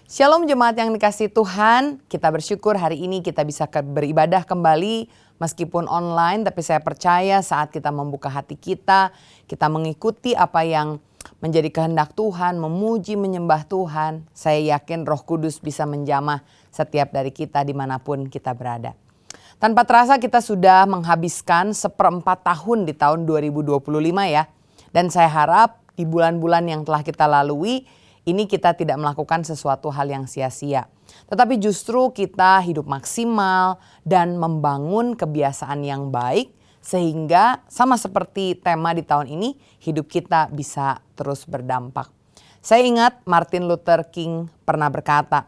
Shalom jemaat yang dikasihi Tuhan, kita bersyukur hari ini kita bisa beribadah kembali meskipun online, tapi saya percaya saat kita membuka hati kita mengikuti apa yang menjadi kehendak Tuhan, memuji, menyembah Tuhan, saya yakin Roh Kudus bisa menjamah setiap dari kita dimanapun kita berada. Tanpa terasa kita sudah menghabiskan 1/4 tahun di tahun 2025 ya, dan saya harap di bulan-bulan yang telah kita lalui, ini kita tidak melakukan sesuatu hal yang sia-sia. Tetapi justru kita hidup maksimal dan membangun kebiasaan yang baik. Sehingga sama seperti tema di tahun ini, hidup kita bisa terus berdampak. Saya ingat Martin Luther King pernah berkata,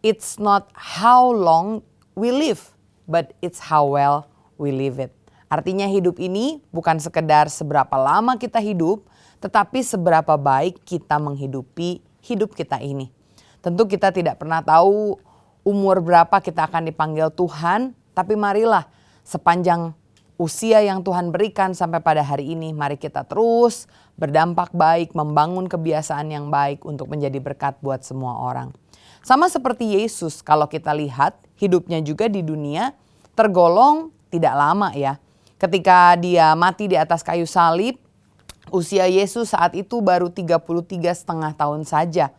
"It's not how long we live, but it's how well we live it." Artinya hidup ini bukan sekedar seberapa lama kita hidup, tetapi seberapa baik kita menghidupi hidup kita ini. Tentu kita tidak pernah tahu umur berapa kita akan dipanggil Tuhan, tapi marilah sepanjang usia yang Tuhan berikan sampai pada hari ini, mari kita terus berdampak baik, membangun kebiasaan yang baik untuk menjadi berkat buat semua orang. Sama seperti Yesus, kalau kita lihat hidupnya juga di dunia tergolong tidak lama ya. Ketika dia mati di atas kayu salib, usia Yesus saat itu baru 33,5 tahun saja.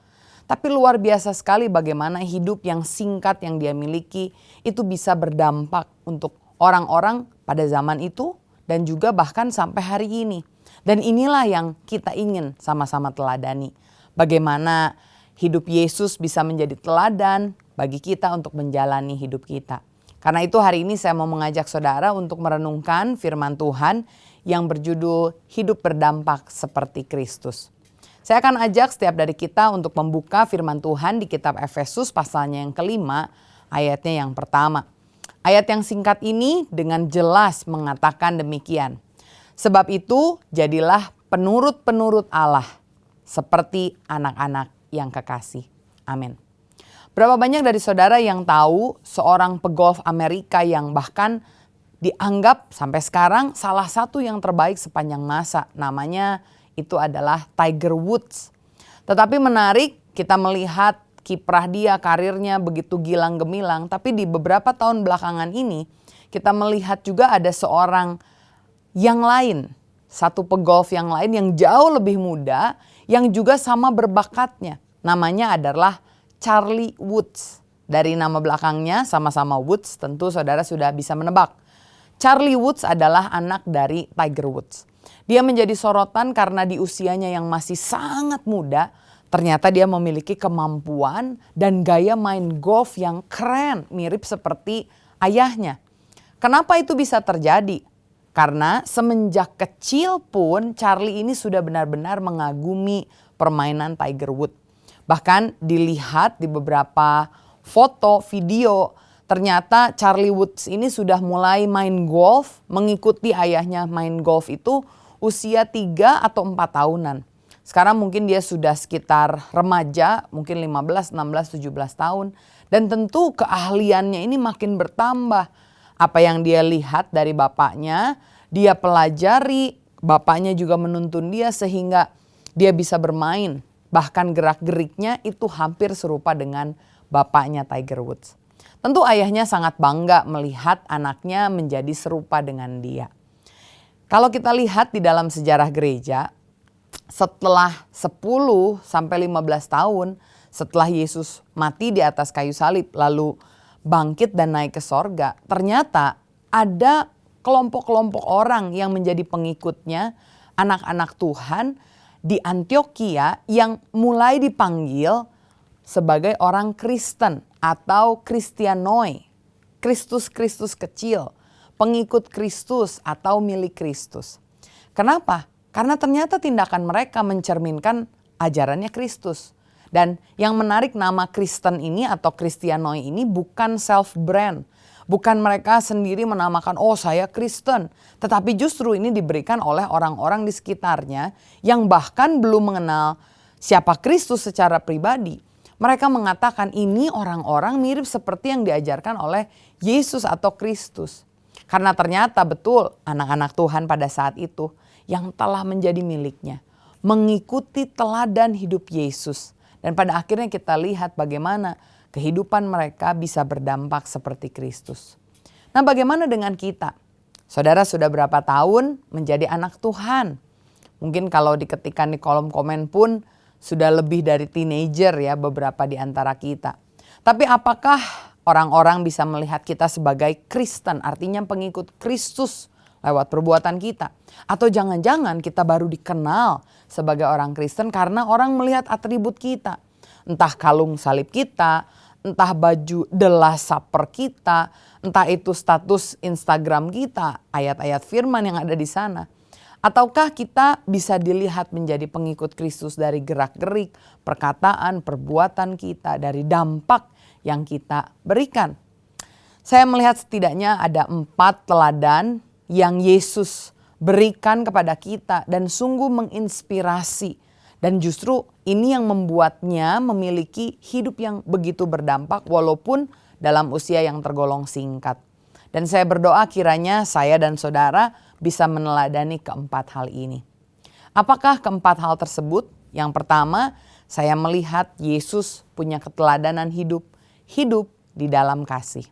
Tapi luar biasa sekali bagaimana hidup yang singkat yang dia miliki itu bisa berdampak untuk orang-orang pada zaman itu dan juga bahkan sampai hari ini. Dan inilah yang kita ingin sama-sama teladani. Bagaimana hidup Yesus bisa menjadi teladan bagi kita untuk menjalani hidup kita. Karena itu hari ini saya mau mengajak saudara untuk merenungkan firman Tuhan yang berjudul Hidup Berdampak Seperti Kristus. Saya akan ajak setiap dari kita untuk membuka firman Tuhan di kitab Efesus pasalnya yang kelima, ayatnya yang pertama. Ayat yang singkat ini dengan jelas mengatakan demikian. Sebab itu jadilah penurut-penurut Allah seperti anak-anak yang kekasih. Amin. Berapa banyak dari saudara yang tahu seorang pegolf Amerika yang bahkan dianggap sampai sekarang salah satu yang terbaik sepanjang masa. Namanya itu adalah Tiger Woods. Tetapi menarik kita melihat kiprah dia, karirnya begitu gilang gemilang. Tapi di beberapa tahun belakangan ini kita melihat juga ada seorang yang lain. Satu pegolf yang lain yang jauh lebih muda yang juga sama berbakatnya. Namanya adalah Charlie Woods. Dari nama belakangnya sama-sama Woods, tentu saudara sudah bisa menebak. Charlie Woods adalah anak dari Tiger Woods. Dia menjadi sorotan karena di usianya yang masih sangat muda, ternyata dia memiliki kemampuan dan gaya main golf yang keren, mirip seperti ayahnya. Kenapa itu bisa terjadi? Karena semenjak kecil pun Charlie ini sudah benar-benar mengagumi permainan Tiger Woods. Bahkan dilihat di beberapa foto, video, ternyata Charlie Woods ini sudah mulai main golf, mengikuti ayahnya main golf itu usia 3 atau 4 tahunan. Sekarang mungkin dia sudah sekitar remaja, mungkin 15, 16, 17 tahun. Dan tentu keahliannya ini makin bertambah. Apa yang dia lihat dari bapaknya, dia pelajari, bapaknya juga menuntun dia sehingga dia bisa bermain. Bahkan gerak-geriknya itu hampir serupa dengan bapaknya Tiger Woods. Tentu ayahnya sangat bangga melihat anaknya menjadi serupa dengan dia. Kalau kita lihat di dalam sejarah gereja, setelah 10 sampai 15 tahun setelah Yesus mati di atas kayu salib lalu bangkit dan naik ke sorga, ternyata ada kelompok-kelompok orang yang menjadi pengikutnya, anak-anak Tuhan di Antioquia yang mulai dipanggil sebagai orang Kristen atau Kristianoi, Kristus kecil, pengikut Kristus atau milik Kristus. Kenapa? Karena ternyata tindakan mereka mencerminkan ajarannya Kristus. Dan yang menarik nama Kristen ini atau Kristianoi ini bukan self-brand. Bukan mereka sendiri menamakan, oh saya Kristen. Tetapi justru ini diberikan oleh orang-orang di sekitarnya yang bahkan belum mengenal siapa Kristus secara pribadi. Mereka mengatakan ini orang-orang mirip seperti yang diajarkan oleh Yesus atau Kristus. Karena ternyata betul anak-anak Tuhan pada saat itu yang telah menjadi miliknya mengikuti teladan hidup Yesus. Dan pada akhirnya kita lihat bagaimana kehidupan mereka bisa berdampak seperti Kristus. Nah, bagaimana dengan kita? Saudara sudah berapa tahun menjadi anak Tuhan? Mungkin kalau diketikkan di kolom komen pun sudah lebih dari teenager ya beberapa di antara kita. Tapi apakah orang-orang bisa melihat kita sebagai Kristen, artinya pengikut Kristus lewat perbuatan kita? Atau jangan-jangan kita baru dikenal sebagai orang Kristen karena orang melihat atribut kita. Entah kalung salib kita, entah baju The Last Supper kita, entah itu status Instagram kita, ayat-ayat firman yang ada di sana. Ataukah kita bisa dilihat menjadi pengikut Kristus dari gerak-gerik, perkataan, perbuatan kita, dari dampak yang kita berikan. Saya melihat setidaknya ada 4 teladan yang Yesus berikan kepada kita dan sungguh menginspirasi. Dan justru ini yang membuatnya memiliki hidup yang begitu berdampak walaupun dalam usia yang tergolong singkat. Dan saya berdoa kiranya saya dan saudara bisa meneladani keempat hal ini. Apakah keempat hal tersebut? Yang pertama, saya melihat Yesus punya keteladanan hidup di dalam kasih.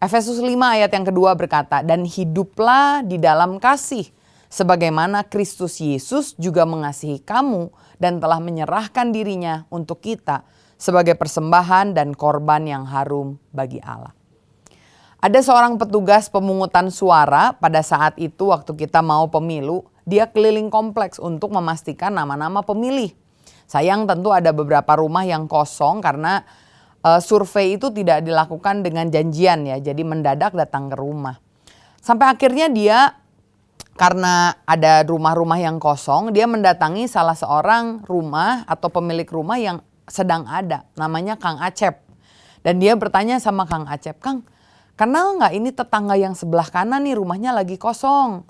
Efesus 5 ayat yang kedua berkata, dan hiduplah di dalam kasih, sebagaimana Kristus Yesus juga mengasihi kamu dan telah menyerahkan dirinya untuk kita sebagai persembahan dan korban yang harum bagi Allah. Ada seorang petugas pemungutan suara pada saat itu waktu kita mau pemilu, dia keliling kompleks untuk memastikan nama-nama pemilih. Sayang tentu ada beberapa rumah yang kosong karena survei itu tidak dilakukan dengan janjian ya, jadi mendadak datang ke rumah. Sampai akhirnya dia, karena ada rumah-rumah yang kosong, dia mendatangi salah seorang rumah atau pemilik rumah yang sedang ada, namanya Kang Acep. Dan dia bertanya sama Kang Acep, Kang, kenal nggak ini tetangga yang sebelah kanan nih rumahnya lagi kosong?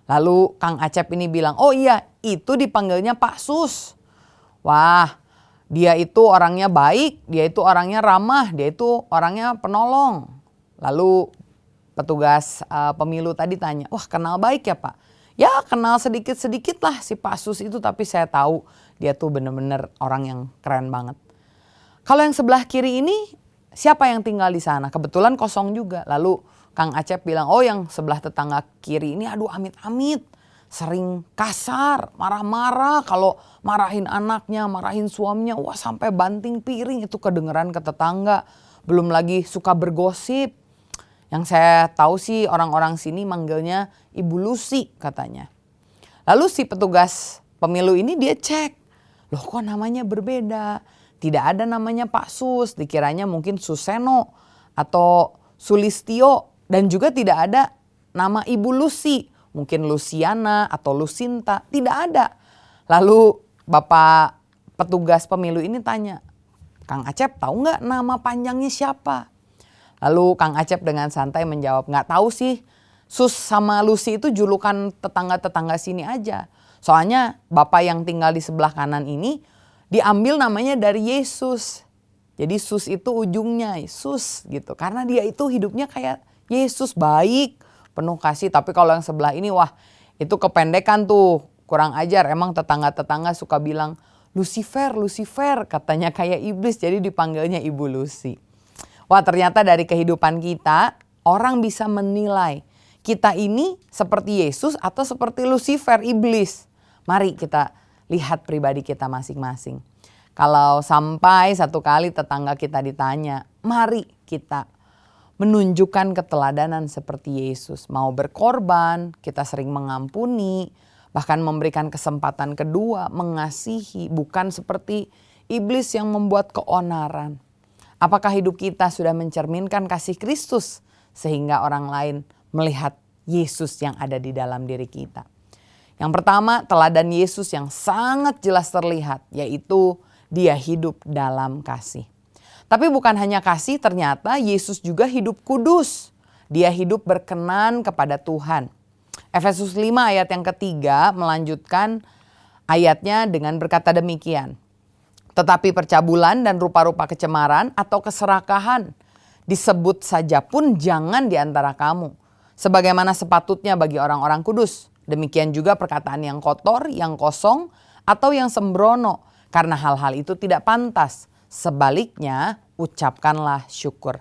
Lalu Kang Acep ini bilang, oh iya itu dipanggilnya Pak Sus. Wah, dia itu orangnya baik, dia itu orangnya ramah, dia itu orangnya penolong. Lalu petugas pemilu tadi tanya, wah kenal baik ya Pak? Ya kenal sedikit-sedikit lah si Pak Sus itu, tapi saya tahu dia tuh bener-bener orang yang keren banget. Kalau yang sebelah kiri ini siapa yang tinggal di sana? Kebetulan kosong juga. Lalu Kang Acep bilang, oh yang sebelah tetangga kiri ini aduh amit-amit. Sering kasar, marah-marah, kalau marahin anaknya, marahin suaminya, wah sampai banting piring itu kedengeran ke tetangga. Belum lagi suka bergosip. Yang saya tahu sih orang-orang sini manggilnya Ibu Lucy katanya. Lalu si petugas pemilu ini dia cek, loh kok namanya berbeda. Tidak ada namanya Pak Sus, dikiranya mungkin Suseno atau Sulistio. Dan juga tidak ada nama Ibu Lucy. Mungkin Luciana atau Lucinta, tidak ada. Lalu Bapak petugas pemilu ini tanya, Kang Acep tahu nggak nama panjangnya siapa? Lalu Kang Acep dengan santai menjawab, nggak tahu sih, Sus sama Lucy itu julukan tetangga-tetangga sini aja. Soalnya Bapak yang tinggal di sebelah kanan ini diambil namanya dari Yesus. Jadi Sus itu ujungnya, Sus gitu. Karena dia itu hidupnya kayak Yesus, baik, penuh kasih. Tapi kalau yang sebelah ini wah itu kependekan tuh, kurang ajar. Emang tetangga-tetangga suka bilang Lucifer, Lucifer, katanya kayak iblis jadi dipanggilnya Ibu Lucy. Wah ternyata dari kehidupan kita orang bisa menilai kita ini seperti Yesus atau seperti Lucifer, iblis. Mari kita lihat pribadi kita masing-masing. Kalau sampai satu kali tetangga kita ditanya, mari kita menunjukkan keteladanan seperti Yesus. Mau berkorban, kita sering mengampuni, bahkan memberikan kesempatan kedua, mengasihi, bukan seperti iblis yang membuat keonaran. Apakah hidup kita sudah mencerminkan kasih Kristus sehingga orang lain melihat Yesus yang ada di dalam diri kita? Yang pertama, teladan Yesus yang sangat jelas terlihat, yaitu dia hidup dalam kasih. Tapi bukan hanya kasih, ternyata Yesus juga hidup kudus. Dia hidup berkenan kepada Tuhan. Efesus 5 ayat yang ketiga melanjutkan ayatnya dengan berkata demikian. Tetapi percabulan dan rupa-rupa kecemaran atau keserakahan disebut saja pun jangan di antara kamu. Sebagaimana sepatutnya bagi orang-orang kudus. Demikian juga perkataan yang kotor, yang kosong, atau yang sembrono. karena hal-hal itu tidak pantas. Sebaliknya, ucapkanlah syukur.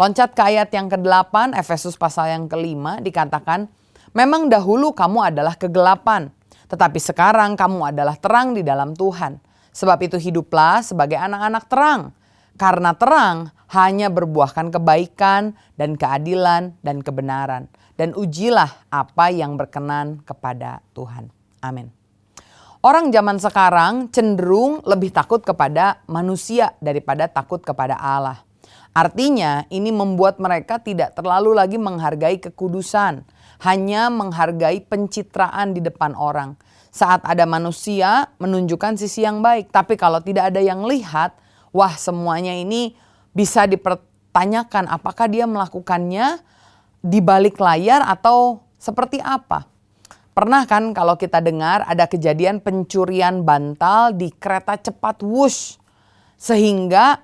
Loncat ke ayat yang ke-8, Efesus pasal yang ke-5 dikatakan, memang dahulu kamu adalah kegelapan, tetapi sekarang kamu adalah terang di dalam Tuhan. Sebab itu hiduplah sebagai anak-anak terang. Karena terang hanya berbuahkan kebaikan dan keadilan dan kebenaran. Dan ujilah apa yang berkenan kepada Tuhan. Amin. Orang zaman sekarang cenderung lebih takut kepada manusia daripada takut kepada Allah. Artinya ini membuat mereka tidak terlalu lagi menghargai kekudusan, hanya menghargai pencitraan di depan orang. Saat ada manusia menunjukkan sisi yang baik, tapi kalau tidak ada yang lihat, wah semuanya ini bisa dipertanyakan apakah dia melakukannya di balik layar atau seperti apa. Pernah kan kalau kita dengar ada kejadian pencurian bantal di kereta cepat Wush. Sehingga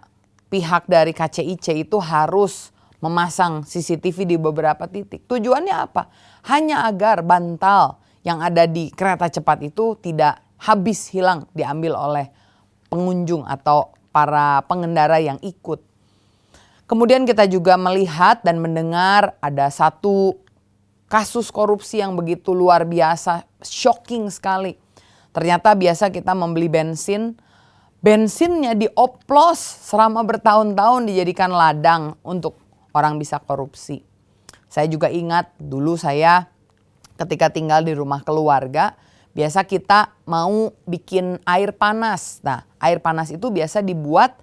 pihak dari KCIC itu harus memasang CCTV di beberapa titik. Tujuannya apa? Hanya agar bantal yang ada di kereta cepat itu tidak habis hilang diambil oleh pengunjung atau para pengendara yang ikut. Kemudian kita juga melihat dan mendengar ada satu kasus korupsi yang begitu luar biasa, shocking sekali. Ternyata biasa kita membeli bensinnya dioplos selama bertahun-tahun dijadikan ladang untuk orang bisa korupsi. Saya juga ingat dulu saya ketika tinggal di rumah keluarga, biasa kita mau bikin air panas. Nah, air panas itu biasa dibuat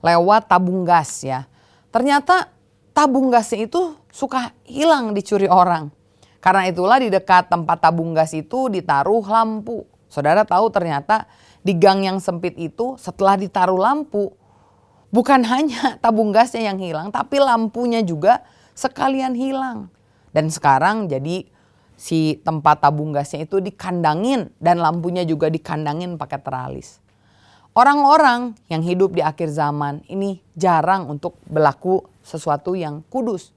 lewat tabung gas ya. Ternyata tabung gasnya itu suka hilang dicuri orang. Karena itulah di dekat tempat tabung gas itu ditaruh lampu. Saudara tahu ternyata di gang yang sempit itu setelah ditaruh lampu, bukan hanya tabung gasnya yang hilang, tapi lampunya juga sekalian hilang. Dan sekarang jadi si tempat tabung gasnya itu dikandangin dan lampunya juga dikandangin pakai teralis. Orang-orang yang hidup di akhir zaman ini jarang untuk berlaku sesuatu yang kudus.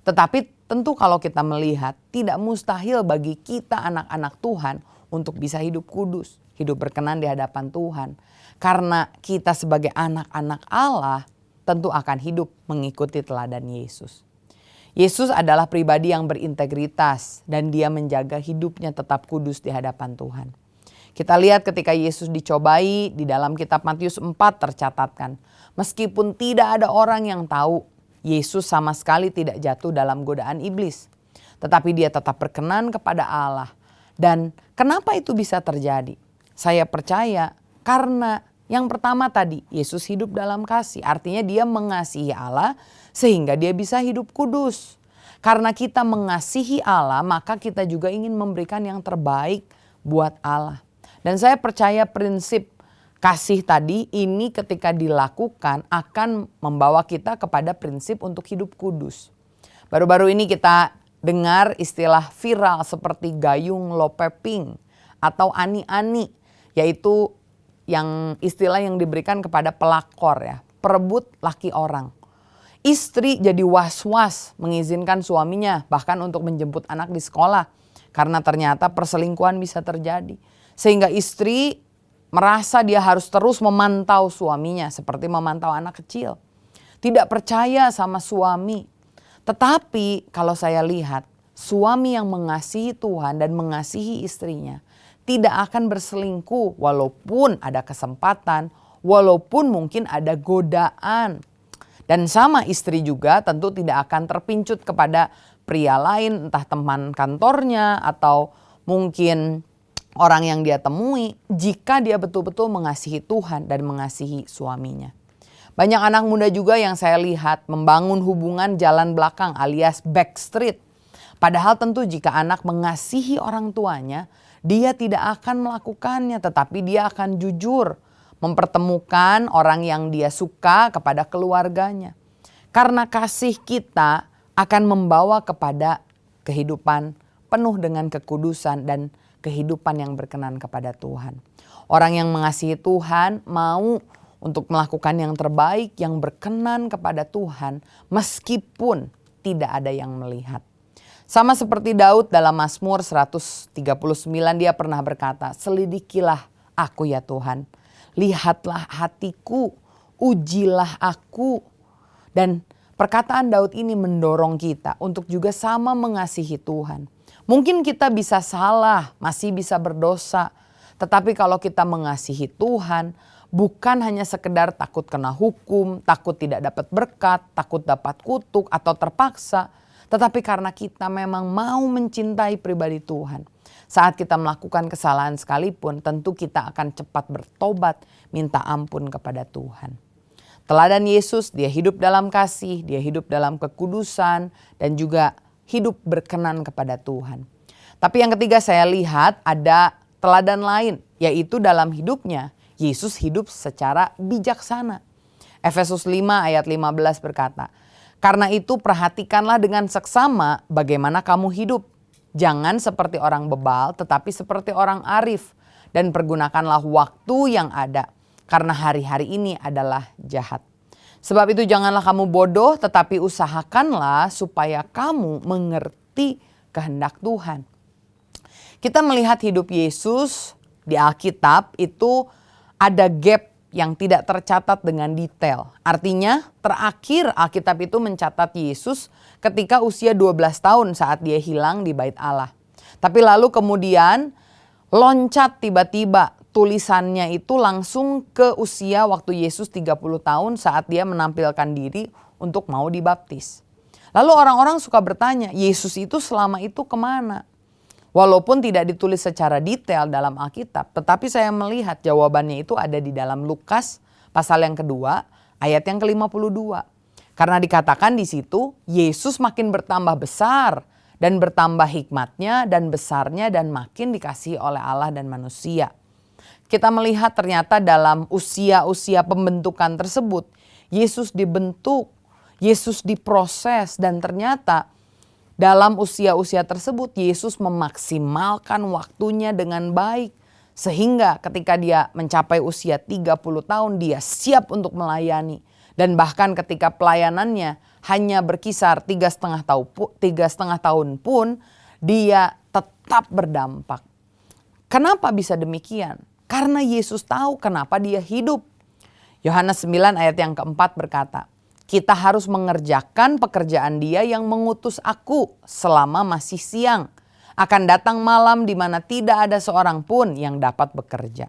Tetapi tentu kalau kita melihat tidak mustahil bagi kita anak-anak Tuhan untuk bisa hidup kudus, hidup berkenan di hadapan Tuhan. Karena kita sebagai anak-anak Allah tentu akan hidup mengikuti teladan Yesus. Yesus adalah pribadi yang berintegritas dan dia menjaga hidupnya tetap kudus di hadapan Tuhan. Kita lihat ketika Yesus dicobai di dalam kitab Matius 4 tercatatkan. Meskipun tidak ada orang yang tahu, Yesus sama sekali tidak jatuh dalam godaan iblis. Tetapi dia tetap berkenan kepada Allah. Dan kenapa itu bisa terjadi? Saya percaya karena yang pertama tadi Yesus hidup dalam kasih. Artinya dia mengasihi Allah sehingga dia bisa hidup kudus. Karena kita mengasihi Allah maka kita juga ingin memberikan yang terbaik buat Allah. Dan saya percaya prinsip kasih tadi ini ketika dilakukan akan membawa kita kepada prinsip untuk hidup kudus. Baru-baru ini kita dengar istilah viral seperti gayung lopeping atau ani-ani, yaitu yang istilah yang diberikan kepada pelakor ya, perebut laki orang. Istri jadi was-was mengizinkan suaminya bahkan untuk menjemput anak di sekolah karena ternyata perselingkuhan bisa terjadi. Sehingga istri merasa dia harus terus memantau suaminya seperti memantau anak kecil. Tidak percaya sama suami. Tetapi kalau saya lihat suami yang mengasihi Tuhan dan mengasihi istrinya tidak akan berselingkuh walaupun ada kesempatan, walaupun mungkin ada godaan. Dan sama istri juga tentu tidak akan terpincut kepada pria lain entah teman kantornya atau mungkin orang yang dia temui jika dia betul-betul mengasihi Tuhan dan mengasihi suaminya. Banyak anak muda juga yang saya lihat membangun hubungan jalan belakang alias backstreet. Padahal tentu jika anak mengasihi orang tuanya, dia tidak akan melakukannya tetapi dia akan jujur mempertemukan orang yang dia suka kepada keluarganya. Karena kasih kita akan membawa kepada kehidupan penuh dengan kekudusan dan kehidupan yang berkenan kepada Tuhan. Orang yang mengasihi Tuhan mau untuk melakukan yang terbaik yang berkenan kepada Tuhan meskipun tidak ada yang melihat. Sama seperti Daud dalam Mazmur 139 dia pernah berkata, "Selidikilah aku ya Tuhan, lihatlah hatiku, ujilah aku. Dan perkataan Daud ini mendorong kita untuk juga sama mengasihi Tuhan. Mungkin kita bisa salah, masih bisa berdosa. Tetapi kalau kita mengasihi Tuhan, bukan hanya sekedar takut kena hukum, takut tidak dapat berkat, takut dapat kutuk atau terpaksa. Tetapi karena kita memang mau mencintai pribadi Tuhan. Saat kita melakukan kesalahan sekalipun, tentu kita akan cepat bertobat, minta ampun kepada Tuhan. Teladan Yesus, dia hidup dalam kasih, dia hidup dalam kekudusan, dan juga hidup berkenan kepada Tuhan. Tapi yang ketiga saya lihat ada teladan lain, yaitu dalam hidupnya Yesus hidup secara bijaksana. Efesus 5 ayat 15 berkata, "Karena itu perhatikanlah dengan seksama bagaimana kamu hidup. Jangan seperti orang bebal tetapi seperti orang arif. Dan pergunakanlah waktu yang ada karena hari-hari ini adalah jahat. Sebab itu janganlah kamu bodoh tetapi usahakanlah supaya kamu mengerti kehendak Tuhan." Kita melihat hidup Yesus di Alkitab itu ada gap yang tidak tercatat dengan detail. Artinya terakhir Alkitab itu mencatat Yesus ketika usia 12 tahun saat dia hilang di bait Allah. Tapi lalu kemudian loncat tiba-tiba tulisannya itu langsung ke usia waktu Yesus 30 tahun saat dia menampilkan diri untuk mau dibaptis. Lalu orang-orang suka bertanya, Yesus itu selama itu kemana? Walaupun tidak ditulis secara detail dalam Alkitab, tetapi saya melihat jawabannya itu ada di dalam Lukas pasal yang kedua ayat yang ke-52. Karena dikatakan di situ Yesus makin bertambah besar dan bertambah hikmatnya dan besarnya dan makin dikasihi oleh Allah dan manusia. Kita melihat ternyata dalam usia-usia pembentukan tersebut Yesus dibentuk, Yesus diproses, dan ternyata dalam usia-usia tersebut Yesus memaksimalkan waktunya dengan baik. Sehingga ketika dia mencapai usia 30 tahun dia siap untuk melayani. Dan bahkan ketika pelayanannya hanya berkisar 3,5 tahun pun dia tetap berdampak. Kenapa bisa demikian? Karena Yesus tahu kenapa dia hidup. Yohanes 9 ayat yang keempat berkata, "Kita harus mengerjakan pekerjaan Dia yang mengutus aku selama masih siang. Akan datang malam di mana tidak ada seorang pun yang dapat bekerja."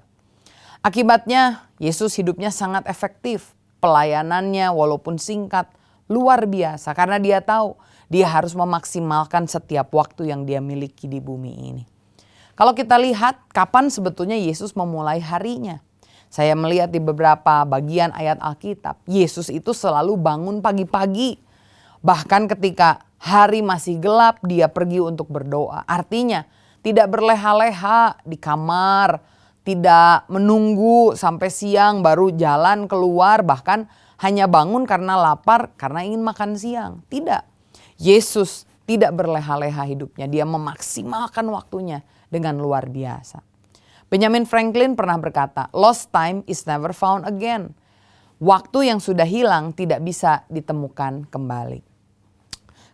Akibatnya Yesus hidupnya sangat efektif. Pelayanannya walaupun singkat luar biasa karena dia tahu dia harus memaksimalkan setiap waktu yang dia miliki di bumi ini. Kalau kita lihat kapan sebetulnya Yesus memulai harinya. Saya melihat di beberapa bagian ayat Alkitab, Yesus itu selalu bangun pagi-pagi. Bahkan ketika hari masih gelap, dia pergi untuk berdoa. Artinya tidak berleha-leha di kamar, tidak menunggu sampai siang baru jalan keluar, bahkan hanya bangun karena lapar, karena ingin makan siang. Tidak, Yesus tidak berleha-leha hidupnya, dia memaksimalkan waktunya dengan luar biasa. Benjamin Franklin pernah berkata, "Lost time is never found again." Waktu yang sudah hilang tidak bisa ditemukan kembali.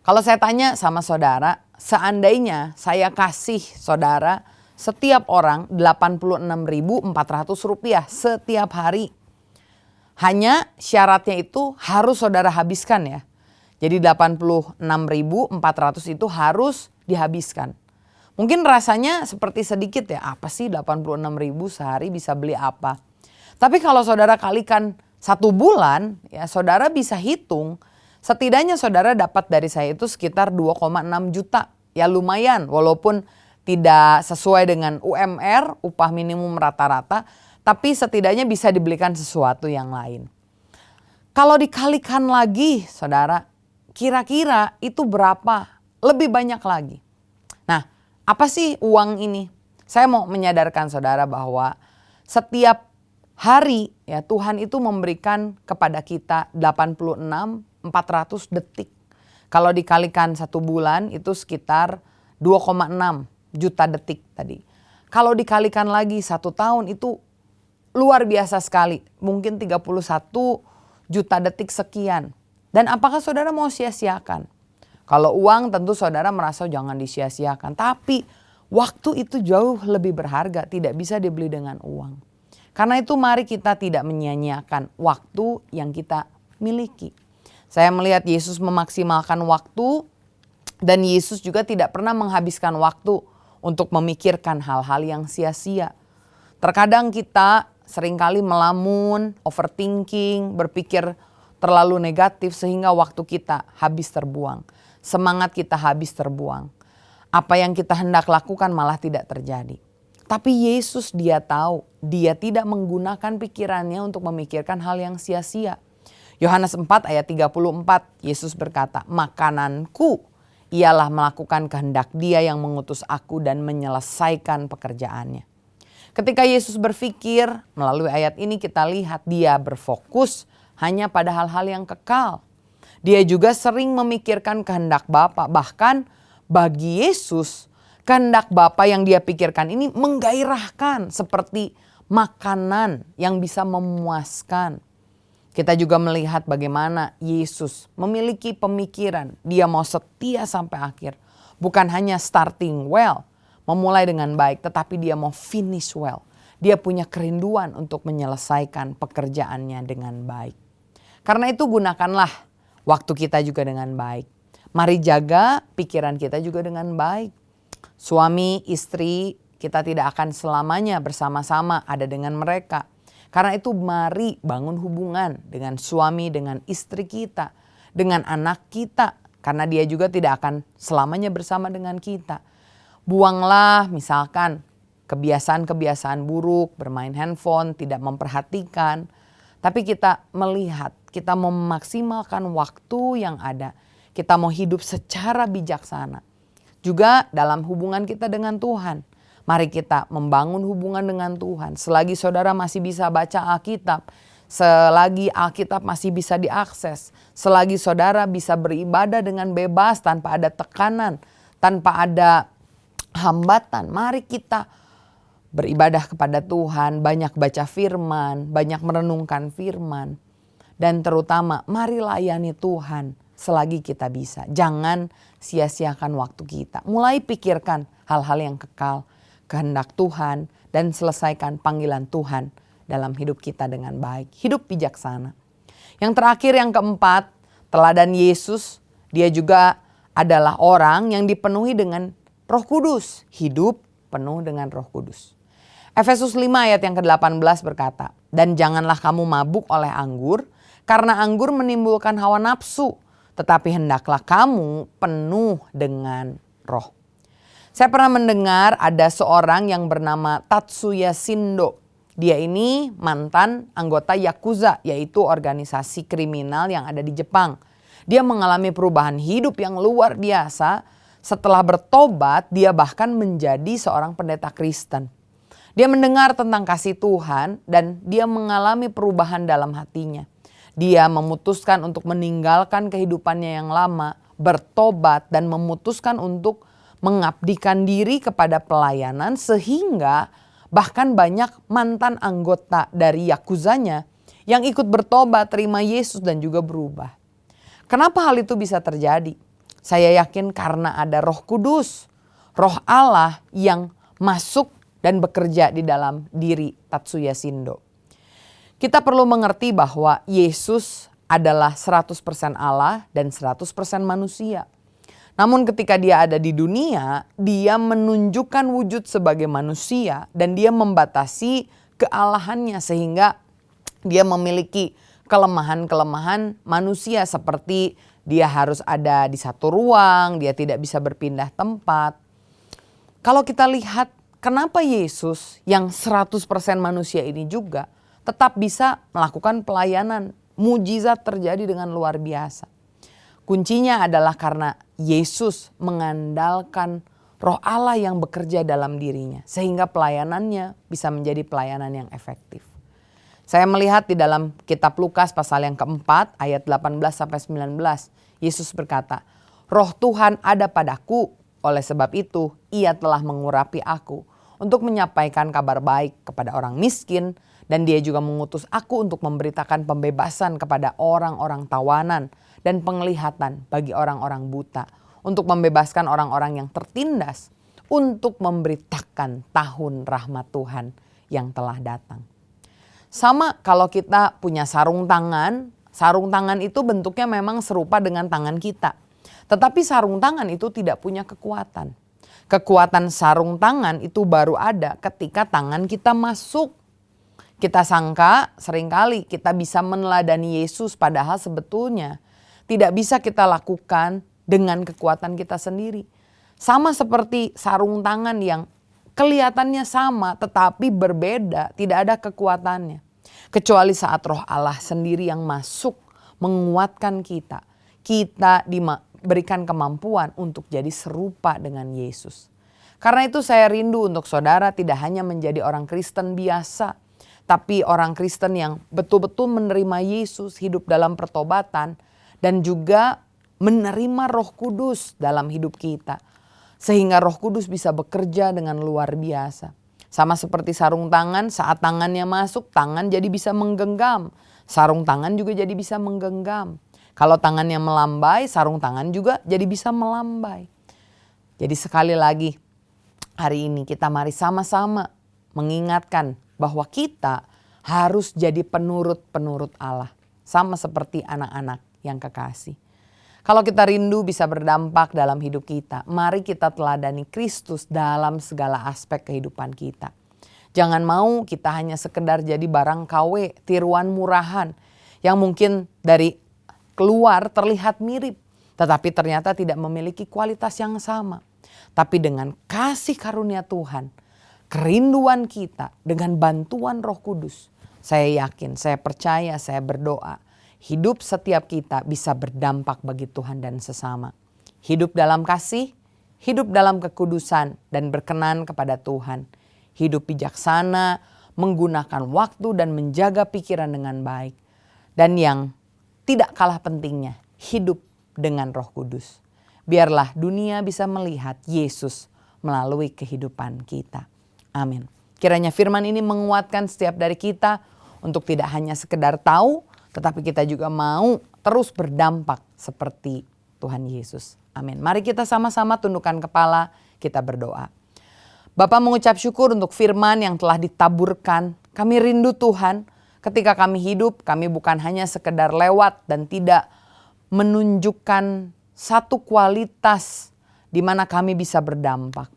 Kalau saya tanya sama saudara, seandainya saya kasih saudara setiap orang Rp86.400 setiap hari. Hanya syaratnya itu harus saudara habiskan ya. Jadi 86.400 itu harus dihabiskan. Mungkin rasanya seperti sedikit ya, apa sih 86.000 sehari bisa beli apa. Tapi kalau saudara kalikan 1 bulan, ya saudara bisa hitung setidaknya saudara dapat dari saya itu sekitar 2,6 juta. Ya lumayan walaupun tidak sesuai dengan UMR, upah minimum rata-rata, tapi setidaknya bisa dibelikan sesuatu yang lain. Kalau dikalikan lagi saudara, kira-kira itu berapa? Lebih banyak lagi. Nah, apa sih uang ini? Saya mau menyadarkan saudara bahwa setiap hari ya Tuhan itu memberikan kepada kita 86.400 detik. Kalau dikalikan 1 bulan itu sekitar 2,6 juta detik tadi. Kalau dikalikan lagi 1 tahun itu luar biasa sekali. Mungkin 31 juta detik sekian. Dan apakah saudara mau sia-siakan? Kalau uang tentu saudara merasa jangan disia-siakan. Tapi waktu itu jauh lebih berharga, tidak bisa dibeli dengan uang. Karena itu mari kita tidak menyia-nyiakan waktu yang kita miliki. Saya melihat Yesus memaksimalkan waktu dan Yesus juga tidak pernah menghabiskan waktu untuk memikirkan hal-hal yang sia-sia. Terkadang kita seringkali melamun, overthinking, berpikir terlalu negatif sehingga waktu kita habis terbuang. Semangat kita habis terbuang. Apa yang kita hendak lakukan malah tidak terjadi. Tapi Yesus dia tahu, dia tidak menggunakan pikirannya untuk memikirkan hal yang sia-sia. Yohanes 4 ayat 34, Yesus berkata, makananku ialah melakukan kehendak dia yang mengutus aku dan menyelesaikan pekerjaannya. Ketika Yesus berpikir, melalui ayat ini kita lihat dia berfokus hanya pada hal-hal yang kekal. Dia juga sering memikirkan kehendak Bapa. Bahkan bagi Yesus, kehendak Bapa yang dia pikirkan ini menggairahkan seperti makanan yang bisa memuaskan. Kita juga melihat bagaimana Yesus memiliki pemikiran. Dia mau setia sampai akhir. Bukan hanya starting well, memulai dengan baik, tetapi dia mau finish well. Dia punya kerinduan untuk menyelesaikan pekerjaannya dengan baik. Karena itu gunakanlah waktu kita juga dengan baik. Mari jaga pikiran kita juga dengan baik. Suami, istri, kita tidak akan selamanya bersama-sama ada dengan mereka. Karena itu mari bangun hubungan dengan suami, dengan istri kita, dengan anak kita. Karena dia juga tidak akan selamanya bersama dengan kita. Buanglah misalkan kebiasaan-kebiasaan buruk, bermain handphone, tidak memperhatikan. Tapi kita melihat, kita mau memaksimalkan waktu yang ada. Kita mau hidup secara bijaksana. Juga dalam hubungan kita dengan Tuhan. Mari kita membangun hubungan dengan Tuhan. Selagi saudara masih bisa baca Alkitab. Selagi Alkitab masih bisa diakses. Selagi saudara bisa beribadah dengan bebas tanpa ada tekanan. Tanpa ada hambatan. Mari kita beribadah kepada Tuhan. Banyak baca firman. Banyak merenungkan firman. Dan terutama mari layani Tuhan selagi kita bisa. Jangan sia-siakan waktu kita. Mulai pikirkan hal-hal yang kekal, kehendak Tuhan, dan selesaikan panggilan Tuhan dalam hidup kita dengan baik. Hidup bijaksana. Yang terakhir, yang keempat, teladan Yesus. Dia juga adalah orang yang dipenuhi dengan Roh Kudus. Hidup penuh dengan Roh Kudus. Efesus 5 ayat yang ke-18 berkata, dan janganlah kamu mabuk oleh anggur, karena anggur menimbulkan hawa nafsu. Tetapi hendaklah kamu penuh dengan roh. Saya pernah mendengar ada seorang yang bernama Tatsuya Shindo. Dia ini mantan anggota Yakuza, yaitu organisasi kriminal yang ada di Jepang. Dia mengalami perubahan hidup yang luar biasa. Setelah bertobat, dia bahkan menjadi seorang pendeta Kristen. Dia mendengar tentang kasih Tuhan dan dia mengalami perubahan dalam hatinya. Dia memutuskan untuk meninggalkan kehidupannya yang lama, bertobat dan memutuskan untuk mengabdikan diri kepada pelayanan sehingga bahkan banyak mantan anggota dari Yakuzanya yang ikut bertobat, terima Yesus dan juga berubah. Kenapa hal itu bisa terjadi? Saya yakin karena ada Roh Kudus, Roh Allah yang masuk dan bekerja di dalam diri Tatsuya Shindo. Kita perlu mengerti bahwa Yesus adalah 100% Allah dan 100% manusia. Namun ketika dia ada di dunia, dia menunjukkan wujud sebagai manusia dan dia membatasi kealahannya sehingga dia memiliki kelemahan-kelemahan manusia seperti dia harus ada di satu ruang, dia tidak bisa berpindah tempat. Kalau kita lihat kenapa Yesus yang 100% manusia ini juga tetap bisa melakukan pelayanan, mujizat terjadi dengan luar biasa. Kuncinya adalah karena Yesus mengandalkan Roh Allah yang bekerja dalam dirinya. Sehingga pelayanannya bisa menjadi pelayanan yang efektif. Saya melihat di dalam kitab Lukas pasal yang keempat ayat 18-19. Yesus berkata, Roh Tuhan ada padaku, oleh sebab itu ia telah mengurapi aku untuk menyampaikan kabar baik kepada orang miskin. Dan dia juga mengutus aku untuk memberitakan pembebasan kepada orang-orang tawanan dan penglihatan bagi orang-orang buta. Untuk membebaskan orang-orang yang tertindas. Untuk memberitakan tahun rahmat Tuhan yang telah datang. Sama kalau kita punya sarung tangan itu bentuknya memang serupa dengan tangan kita. Tetapi sarung tangan itu tidak punya kekuatan. Kekuatan sarung tangan itu baru ada ketika tangan kita masuk. Kita sangka seringkali kita bisa meneladani Yesus, padahal sebetulnya tidak bisa kita lakukan dengan kekuatan kita sendiri. Sama seperti sarung tangan yang kelihatannya sama tetapi berbeda, tidak ada kekuatannya. Kecuali saat Roh Allah sendiri yang masuk menguatkan kita. Kita diberikan kemampuan untuk jadi serupa dengan Yesus. Karena itu saya rindu untuk saudara tidak hanya menjadi orang Kristen biasa, tapi orang Kristen yang betul-betul menerima Yesus, hidup dalam pertobatan, dan juga menerima Roh Kudus dalam hidup kita. Sehingga Roh Kudus bisa bekerja dengan luar biasa. Sama seperti sarung tangan, saat tangannya masuk, tangan jadi bisa menggenggam. Sarung tangan juga jadi bisa menggenggam. Kalau tangannya melambai, sarung tangan juga jadi bisa melambai. Jadi sekali lagi, hari ini kita mari sama-sama mengingatkan bahwa kita harus jadi penurut-penurut Allah. Sama seperti anak-anak yang kekasih. Kalau kita rindu bisa berdampak dalam hidup kita, mari kita teladani Kristus dalam segala aspek kehidupan kita. Jangan mau kita hanya sekedar jadi barang KW, tiruan murahan yang mungkin dari keluar terlihat mirip, tetapi ternyata tidak memiliki kualitas yang sama. Tapi dengan kasih karunia Tuhan, kerinduan kita dengan bantuan Roh Kudus, saya yakin, saya percaya, saya berdoa, hidup setiap kita bisa berdampak bagi Tuhan dan sesama. Hidup dalam kasih, hidup dalam kekudusan dan berkenan kepada Tuhan. Hidup bijaksana, menggunakan waktu dan menjaga pikiran dengan baik. Dan yang tidak kalah pentingnya, hidup dengan Roh Kudus. Biarlah dunia bisa melihat Yesus melalui kehidupan kita. Amin. Kiranya firman ini menguatkan setiap dari kita untuk tidak hanya sekedar tahu, tetapi kita juga mau terus berdampak seperti Tuhan Yesus. Amin. Mari kita sama-sama tundukkan kepala, kita berdoa. Bapa, mengucap syukur untuk firman yang telah ditaburkan. Kami rindu Tuhan, ketika kami hidup, kami bukan hanya sekedar lewat dan tidak menunjukkan satu kualitas di mana kami bisa berdampak.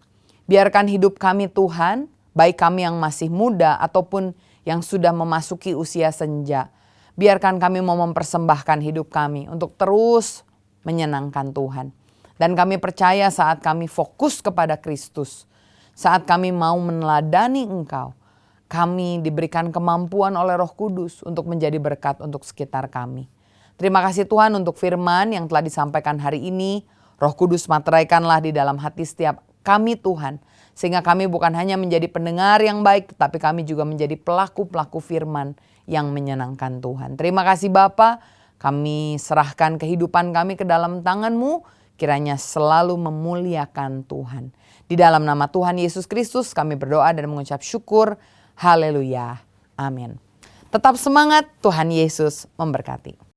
Biarkan hidup kami Tuhan, baik kami yang masih muda ataupun yang sudah memasuki usia senja. Biarkan kami mau mempersembahkan hidup kami untuk terus menyenangkan Tuhan. Dan kami percaya saat kami fokus kepada Kristus, saat kami mau meneladani Engkau, kami diberikan kemampuan oleh Roh Kudus untuk menjadi berkat untuk sekitar kami. Terima kasih Tuhan untuk firman yang telah disampaikan hari ini. Roh Kudus materaikanlah di dalam hati setiap kami Tuhan, sehingga kami bukan hanya menjadi pendengar yang baik, tetapi kami juga menjadi pelaku-pelaku firman yang menyenangkan Tuhan. Terima kasih Bapa, kami serahkan kehidupan kami ke dalam tangan-Mu, kiranya selalu memuliakan Tuhan. Di dalam nama Tuhan Yesus Kristus kami berdoa dan mengucap syukur. Haleluya. Amin. Tetap semangat, Tuhan Yesus memberkati.